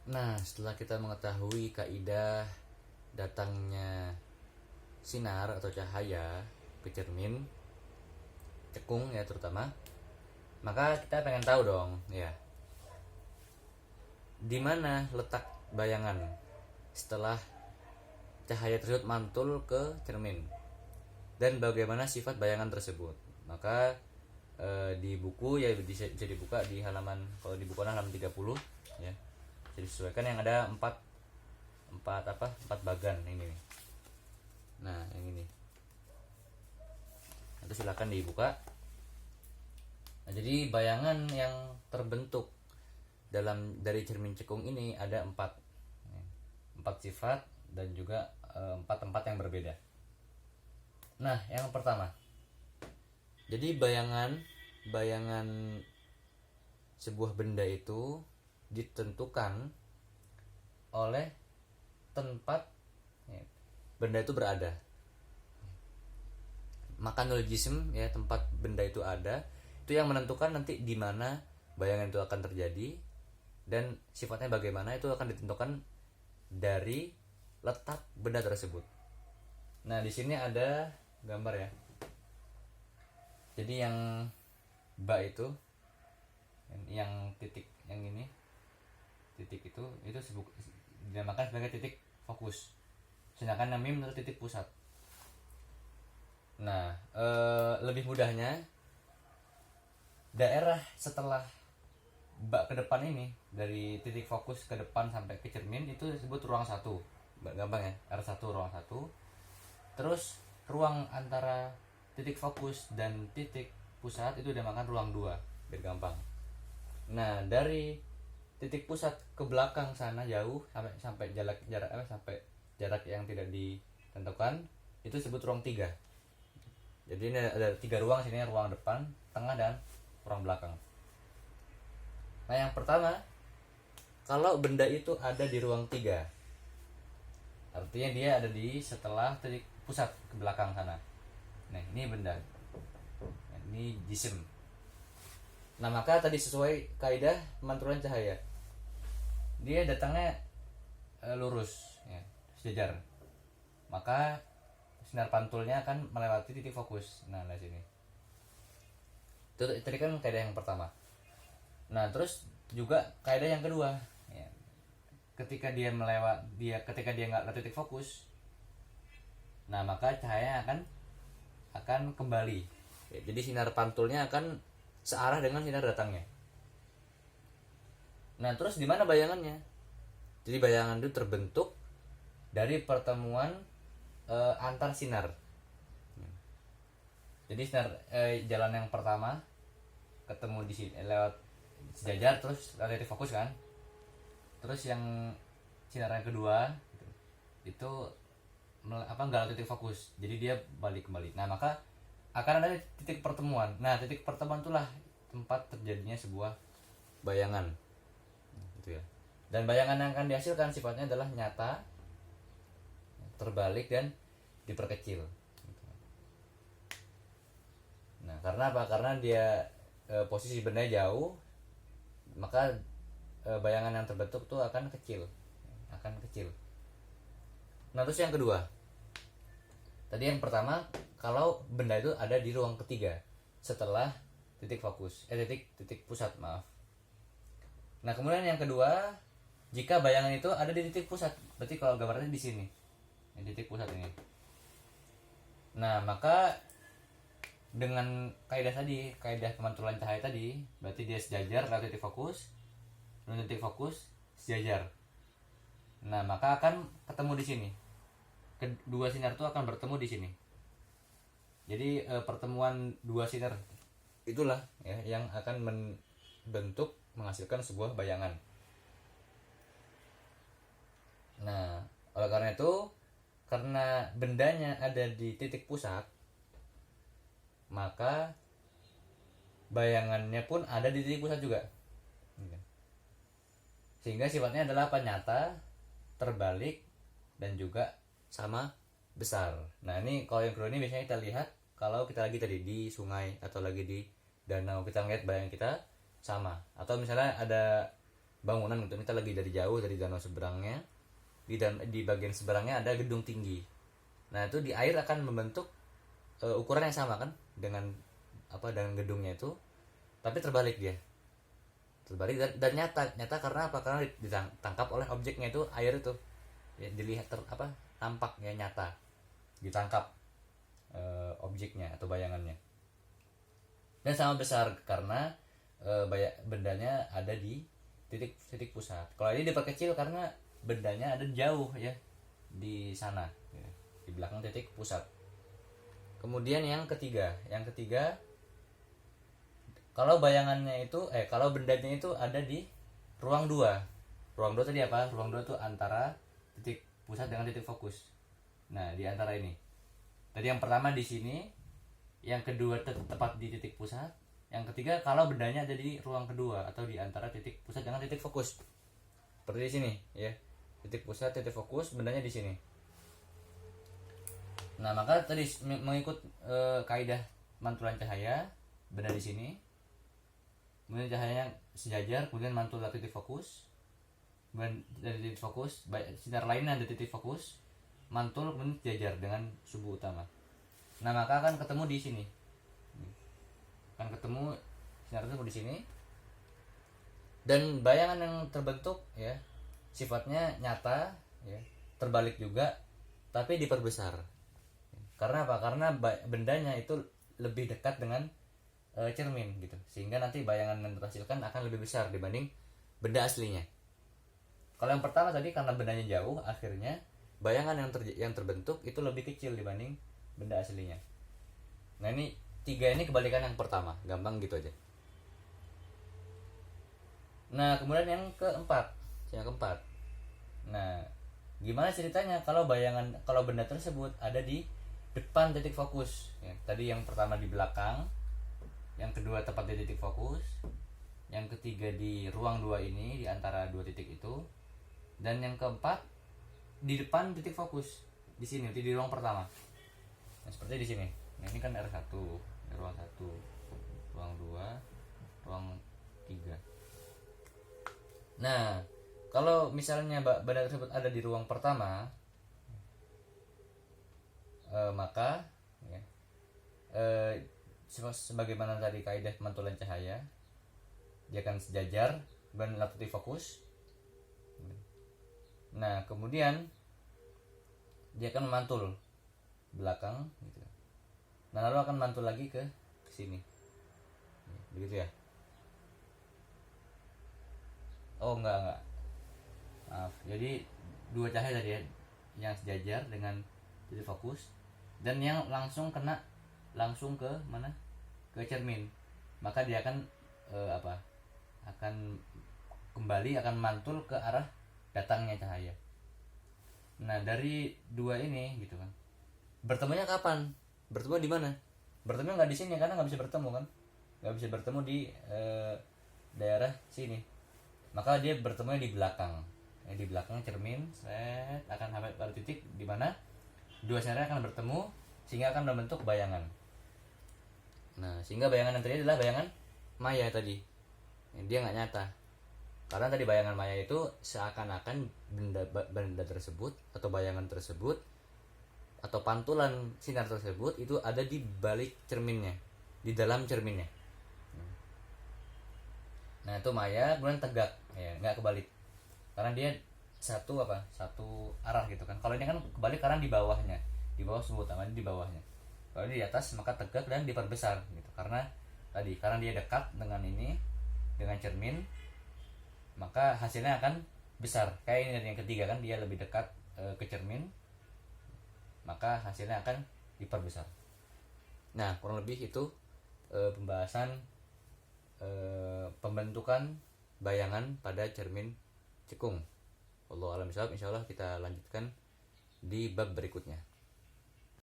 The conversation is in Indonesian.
Nah, setelah kita mengetahui kaidah datangnya sinar atau cahaya ke cermin cekung ya terutama, maka kita pengen tahu dong ya, di mana letak bayangan setelah cahaya tersebut mantul ke cermin dan bagaimana sifat bayangan tersebut. Maka di buku ya bisa dibuka di halaman, kalau di buku halaman 30 ya. Jadi disesuaikan yang ada empat bagan ini. Nah, yang ini. Itu silakan dibuka. Nah, jadi bayangan yang terbentuk dari cermin cekung ini ada empat sifat dan juga empat tempat yang berbeda. Nah, yang pertama, jadi bayangan sebuah benda itu ditentukan oleh tempat benda itu berada. Maka neologism ya, tempat benda itu ada, itu yang menentukan nanti di mana bayangan itu akan terjadi dan sifatnya bagaimana itu akan ditentukan dari letak benda tersebut. Nah, di sini ada gambar ya. Jadi yang ba itu, yang titik yang ini, titik itu dinamakan sebagai titik fokus. Sedangkan yang mim adalah titik pusat. Nah, lebih mudahnya daerah setelah bak ke depan ini, dari titik fokus ke depan sampai ke cermin itu disebut ruang 1. Gampang ya, R1 ruang 1. Terus ruang antara titik fokus dan titik pusat itu dinamakan ruang 2, biar gampang. Nah, dari titik pusat ke belakang sana jauh sampai jarak yang tidak ditentukan itu disebut ruang 3. Jadi ini ada 3 ruang sini, ruang depan, tengah dan ruang belakang. Nah, yang pertama, kalau benda itu ada di ruang 3, artinya dia ada di setelah titik pusat ke belakang sana. Nah, ini benda. Nah, ini jisim. Nah, maka tadi sesuai kaidah pemantulan cahaya, dia datangnya lurus ya, sejajar. Maka sinar pantulnya akan melewati titik fokus. Nah, di sini. Itu tadi kan kaidah yang pertama. Nah, terus juga kaidah yang kedua ya. Ketika dia nggak ke titik fokus, nah maka cahaya akan kembali ya, jadi sinar pantulnya akan searah dengan sinar datangnya. Nah, terus di mana bayangannya? Jadi bayangan itu terbentuk dari pertemuan antar sinar. Jadi sinar jalan yang pertama ketemu di sini lewat sejajar, terus lewat titik fokus kan. Terus yang sinar yang kedua itu nggak lewat titik fokus, jadi dia balik kembali. Nah, maka akan ada titik pertemuan. Nah, titik pertemuan itulah tempat terjadinya sebuah bayangan gitu ya. Dan bayangan yang akan dihasilkan sifatnya adalah nyata, terbalik dan diperkecil. Nah, karena apa? Karena dia posisi benda jauh, maka bayangan yang terbentuk tuh akan kecil. Nah, terus yang kedua, tadi yang pertama, kalau benda itu ada di ruang ketiga setelah titik fokus, titik pusat, maaf. Nah, kemudian yang kedua, jika bayangan itu ada di titik pusat, berarti kalau gambarnya di sini, di titik pusat ini. Nah, maka dengan kaidah pemantulan cahaya tadi, berarti dia sejajar lewat titik fokus, dan titik fokus sejajar. Nah, maka akan ketemu di sini. Kedua sinar itu akan bertemu di sini. Jadi pertemuan dua sinar itulah ya yang akan menghasilkan sebuah bayangan. Nah, oleh karena itu, karena bendanya ada di titik pusat, maka bayangannya pun ada di titik pusat juga. Sehingga sifatnya adalah nyata, terbalik, dan juga sama besar. Nah, ini kalau yang kedua ini biasanya kita lihat kalau kita lagi tadi di sungai atau lagi di danau, kita ngeliat bayangan kita sama. Atau misalnya ada bangunan gitu, kita lagi dari jauh dari danau seberangnya, di bagian seberangnya ada gedung tinggi. Nah itu di air akan membentuk ukuran yang sama kan dengan dengan gedungnya itu, tapi terbalik dia, terbalik dan nyata karena apa, karena ditangkap oleh objeknya itu air itu ya, dilihat tampak ya, nyata ditangkap objeknya atau bayangannya, dan sama besar karena bendanya ada di titik pusat. Kalau ini diperkecil karena bendanya ada jauh ya di sana ya, di belakang titik pusat. Kemudian yang ketiga kalau bayangannya itu kalau bendanya itu ada di ruang 2. Ruang 2 tadi apa? Ruang 2 itu antara titik pusat dengan titik fokus. Nah, di antara ini. Tadi yang pertama di sini, yang kedua tepat di titik pusat, yang ketiga kalau bendanya ada di ruang kedua atau di antara titik pusat dengan titik fokus. Seperti di sini ya. Titik pusat, titik fokus, bendanya di sini. Nah, maka tadi mengikut kaidah mantulan cahaya, benda di sini. Kemudian cahayanya sejajar, kemudian mantul dari titik fokus. Kemudian dari titik fokus, sinar lainnya dari titik fokus, mantul kemudian sejajar dengan subuh utama. Nah, maka akan ketemu di sini. Akan ketemu sinar itu di sini. Dan bayangan yang terbentuk ya sifatnya nyata ya, terbalik juga tapi diperbesar. Karena apa? Karena bendanya itu lebih dekat dengan cermin gitu, sehingga nanti bayangan yang terhasilkan akan lebih besar dibanding benda aslinya. Kalau yang pertama tadi karena bendanya jauh, akhirnya bayangan yang terbentuk itu lebih kecil dibanding benda aslinya. Nah ini 3 ini kebalikan yang pertama, gampang gitu aja. Nah kemudian yang keempat. Nah gimana ceritanya kalau benda tersebut ada di depan titik fokus ya, tadi yang pertama di belakang, yang kedua tepat di titik fokus, yang ketiga di ruang 2 ini di antara 2 titik itu, dan yang keempat di depan titik fokus di sini di ruang pertama. Nah, seperti di sini. Nah, ini kan R1, ruang 1, ruang 2, ruang 3. Nah, kalau misalnya benda tersebut ada di ruang pertama, maka ya, sebagaimana tadi kaidah pemantulan cahaya, dia akan sejajar dan titik fokus. Nah kemudian dia akan memantul belakang gitu. Nah lalu akan mantul lagi ke sini, begitu ya. Oh enggak, maaf. Jadi 2 cahaya tadi ya, yang sejajar dengan titik fokus dan yang langsung ke mana, ke cermin, maka dia akan akan kembali, akan mantul ke arah datangnya cahaya. Nah dari 2 ini gitu kan, bertemunya kapan? Bertemu di mana? Bertemu nggak di sini karena nggak bisa bertemu kan, nggak bisa bertemu di daerah sini, maka dia bertemunya di belakang di belakang cermin. Akan sampai pada titik di mana 2 sinar akan bertemu sehingga akan membentuk bayangan. Nah sehingga bayangan yang terjadi adalah bayangan maya tadi, dia nggak nyata karena tadi bayangan maya itu seakan-akan benda tersebut atau bayangan tersebut atau pantulan sinar tersebut itu ada di balik cerminnya, di dalam cerminnya. Nah itu maya, kemudian tegak ya, nggak kebalik karena dia satu arah gitu kan. Kalau ini kan kebalik karena di bawah sumbu utama, di bawahnya. Kalau ini di atas maka tegak dan diperbesar gitu karena dia dekat dengan cermin, maka hasilnya akan besar. Kayak ini yang ketiga kan, dia lebih dekat ke cermin, maka hasilnya akan diperbesar. Nah kurang lebih itu pembahasan pembentukan bayangan pada cermin cekung. Wallahu a'lam bishawab. Insyaallah kita lanjutkan di bab berikutnya.